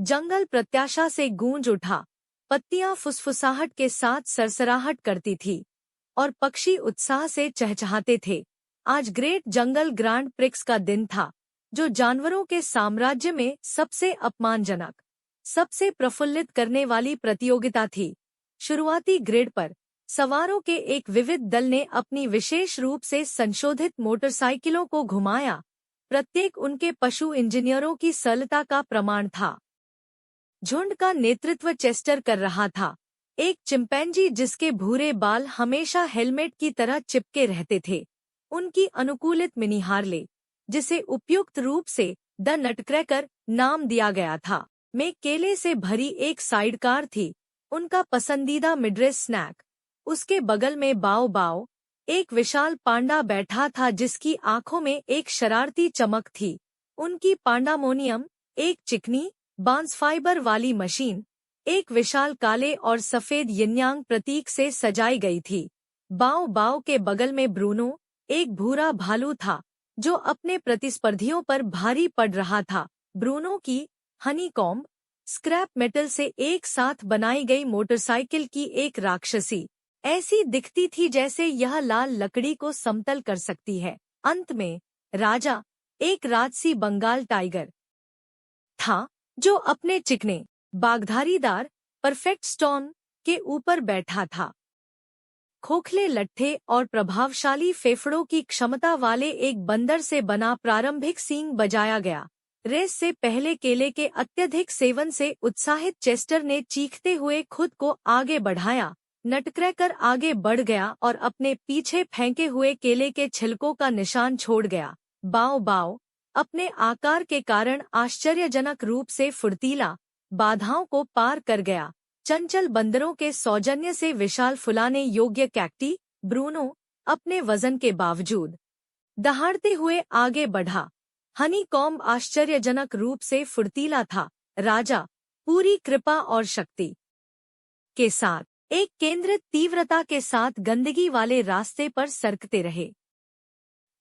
जंगल प्रत्याशा से गूंज उठा, पत्तियां फुसफुसाहट के साथ सरसराहट करती थी और पक्षी उत्साह से चहचहाते थे। आज ग्रेट जंगल ग्रांड प्रिक्स का दिन था, जो जानवरों के साम्राज्य में सबसे अपमानजनक, सबसे प्रफुल्लित करने वाली प्रतियोगिता थी। शुरुआती ग्रिड पर सवारों के एक विविध दल ने अपनी विशेष रूप से संशोधित मोटरसाइकिलों को घुमाया। प्रत्येक उनके पशु इंजीनियरों की सरलता का प्रमाण था। झुंड का नेतृत्व चेस्टर कर रहा था, एक चिंपैंजी जिसके भूरे बाल हमेशा हेलमेट की तरह चिपके रहते थे। उनकी अनुकूलित मिनी हार्ले, जिसे उपयुक्त रूप से द नटक्रैकर नाम दिया गया था, में केले से भरी एक साइडकार थी, उनका पसंदीदा मिडरेस स्नैक। उसके बगल में बाओ बाओ, एक विशाल पांडा बैठा था जिसकी आंखों में एक शरारती चमक थी। उनकी पांडामोनियम, एक चिकनी बांस फाइबर वाली मशीन, एक विशाल काले और सफेद यिनयांग प्रतीक से सजाई गई थी। बाओ बाओ के बगल में ब्रूनो, एक भूरा भालू था जो अपने प्रतिस्पर्धियों पर भारी पड़ रहा था। ब्रूनो की हनीकॉम्ब स्क्रैप मेटल से एक साथ बनाई गई मोटरसाइकिल की एक राक्षसी, ऐसी दिखती थी जैसे यह लाल लकड़ी को समतल कर सकती है। अंत में राजा, एक राजसी बंगाल टाइगर था जो अपने चिकने बागधारीदार परफेक्ट स्टॉर्म के ऊपर बैठा था। खोखले लट्ठे और प्रभावशाली फेफड़ों की क्षमता वाले एक बंदर से बना प्रारंभिक सींग बजाया गया। रेस से पहले केले के अत्यधिक सेवन से उत्साहित चेस्टर ने चीखते हुए खुद को आगे बढ़ाया। नटक्रैकर आगे बढ़ गया और अपने पीछे फेंके हुए केले के छिलकों का निशान छोड़ गया। बाओ बाओ अपने आकार के कारण आश्चर्यजनक रूप से फुर्तीला, बाधाओं को पार कर गया। चंचल बंदरों के सौजन्य से विशाल फुलाने योग्य कैक्टी, ब्रूनो अपने वजन के बावजूद दहाड़ते हुए आगे बढ़ा। हनीकॉम्ब आश्चर्यजनक रूप से फुर्तीला था। राजा पूरी कृपा और शक्ति के साथ एक केंद्रित तीव्रता के साथ गंदगी वाले रास्ते पर सरकते रहे।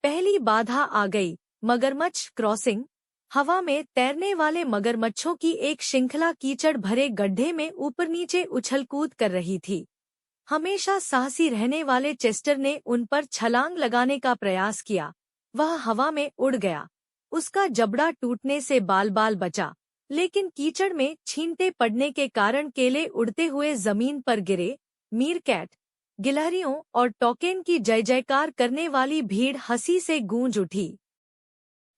पहली बाधा आ गई, मगरमच्छ क्रॉसिंग। हवा में तैरने वाले मगरमच्छों की एक श्रृंखला कीचड़ भरे गड्ढे में ऊपर नीचे उछल-कूद कर रही थी। हमेशा साहसी रहने वाले चेस्टर ने उन पर छलांग लगाने का प्रयास किया। वह हवा में उड़ गया, उसका जबड़ा टूटने से बाल-बाल बचा, लेकिन कीचड़ में छींटे पड़ने के कारण केले उड़ते हुए जमीन पर गिरे। मीरकैट, गिलहरियों और टॉकेन की जय जयकार करने वाली भीड़ हंसी से गूंज उठी।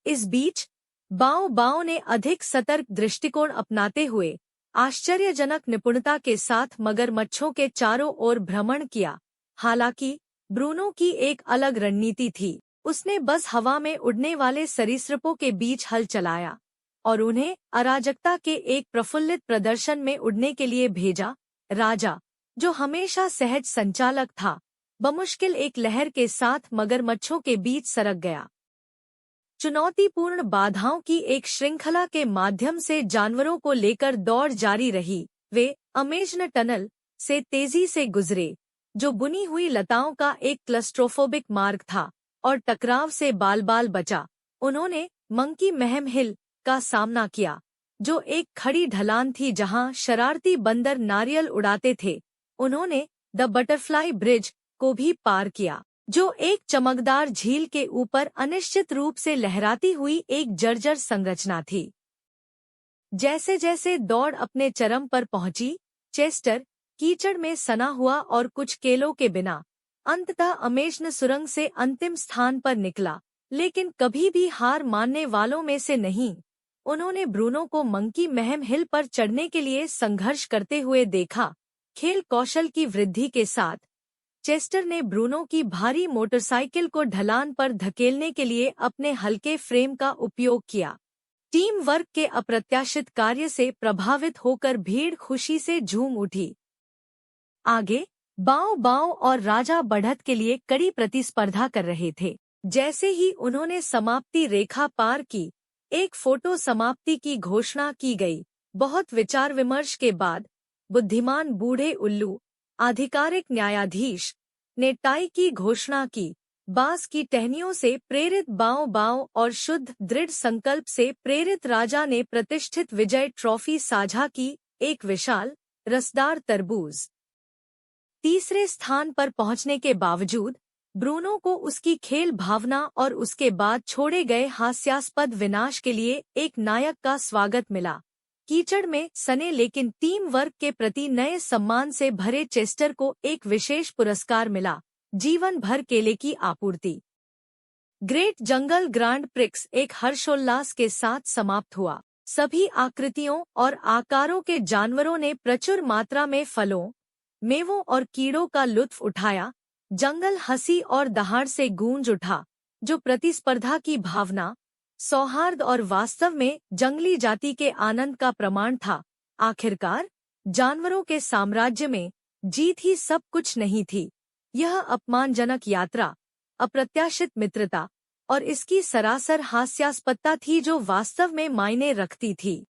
इस बीच बाओ बाओ ने अधिक सतर्क दृष्टिकोण अपनाते हुए आश्चर्यजनक निपुणता के साथ मगरमच्छों के चारों ओर भ्रमण किया। हालांकि ब्रूनो की एक अलग रणनीति थी। उसने बस हवा में उड़ने वाले सरीसृपों के बीच हल चलाया और उन्हें अराजकता के एक प्रफुल्लित प्रदर्शन में उड़ने के लिए भेजा। राजा, जो हमेशा सहज संचालक था, बमुश्किल एक लहर के साथ मगरमच्छों के बीच सरक गया। चुनौतीपूर्ण बाधाओं की एक श्रृंखला के माध्यम से जानवरों को लेकर दौड़ जारी रही। वे अमेजन टनल से तेजी से गुजरे, जो बुनी हुई लताओं का एक क्लस्ट्रोफोबिक मार्ग था, और टकराव से बाल-बाल बचा। उन्होंने मंकी महम हिल का सामना किया, जो एक खड़ी ढलान थी जहां शरारती बंदर नारियल उड़ाते थे। उन्होंने द बटरफ्लाई ब्रिज को भी पार किया, जो एक चमकदार झील के ऊपर अनिश्चित रूप से लहराती हुई एक जर्जर संरचना थी। जैसे जैसे दौड़ अपने चरम पर पहुंची, चेस्टर कीचड़ में सना हुआ और कुछ केलों के बिना अंततः अमेजन सुरंग से अंतिम स्थान पर निकला, लेकिन कभी भी हार मानने वालों में से नहीं। उन्होंने ब्रूनो को मंकी महम हिल पर चढ़ने के लिए संघर्ष करते हुए देखा। खेल कौशल की वृद्धि के साथ चेस्टर ने ब्रूनो की भारी मोटरसाइकिल को ढलान पर धकेलने के लिए अपने हल्के फ्रेम का उपयोग किया। टीम वर्क के अप्रत्याशित कार्य से प्रभावित होकर भीड़ खुशी से झूम उठी। आगे बाओ बाओ और राजा बढ़त के लिए कड़ी प्रतिस्पर्धा कर रहे थे। जैसे ही उन्होंने समाप्ति रेखा पार की, एक फोटो समाप्ति की घोषणा की गई। बहुत विचार विमर्श के बाद बुद्धिमान बूढ़े उल्लू, आधिकारिक न्यायाधीश, ने टाई की घोषणा की। बांस की टहनियों से प्रेरित बांव बांव और शुद्ध दृढ़ संकल्प से प्रेरित राजा ने प्रतिष्ठित विजय ट्रॉफी साझा की, एक विशाल रसदार तरबूज। तीसरे स्थान पर पहुंचने के बावजूद ब्रूनो को उसकी खेल भावना और उसके बाद छोड़े गए हास्यास्पद विनाश के लिए एक नायक का स्वागत मिला। कीचड़ में सने लेकिन टीम वर्क के प्रति नए सम्मान से भरे चेस्टर को एक विशेष पुरस्कार मिला, जीवन भर केले की आपूर्ति। ग्रेट जंगल ग्रांड प्रिक्स एक हर्षोल्लास के साथ समाप्त हुआ। सभी आकृतियों और आकारों के जानवरों ने प्रचुर मात्रा में फलों, मेवों और कीड़ों का लुत्फ उठाया। जंगल हंसी और दहाड़ से गूंज उठा, जो प्रतिस्पर्धा की भावना, सौहार्द और वास्तव में जंगली जाति के आनंद का प्रमाण था। आखिरकार जानवरों के साम्राज्य में जीत ही सब कुछ नहीं थी। यह अपमानजनक यात्रा, अप्रत्याशित मित्रता और इसकी सरासर हास्यास्पदता थी जो वास्तव में मायने रखती थी।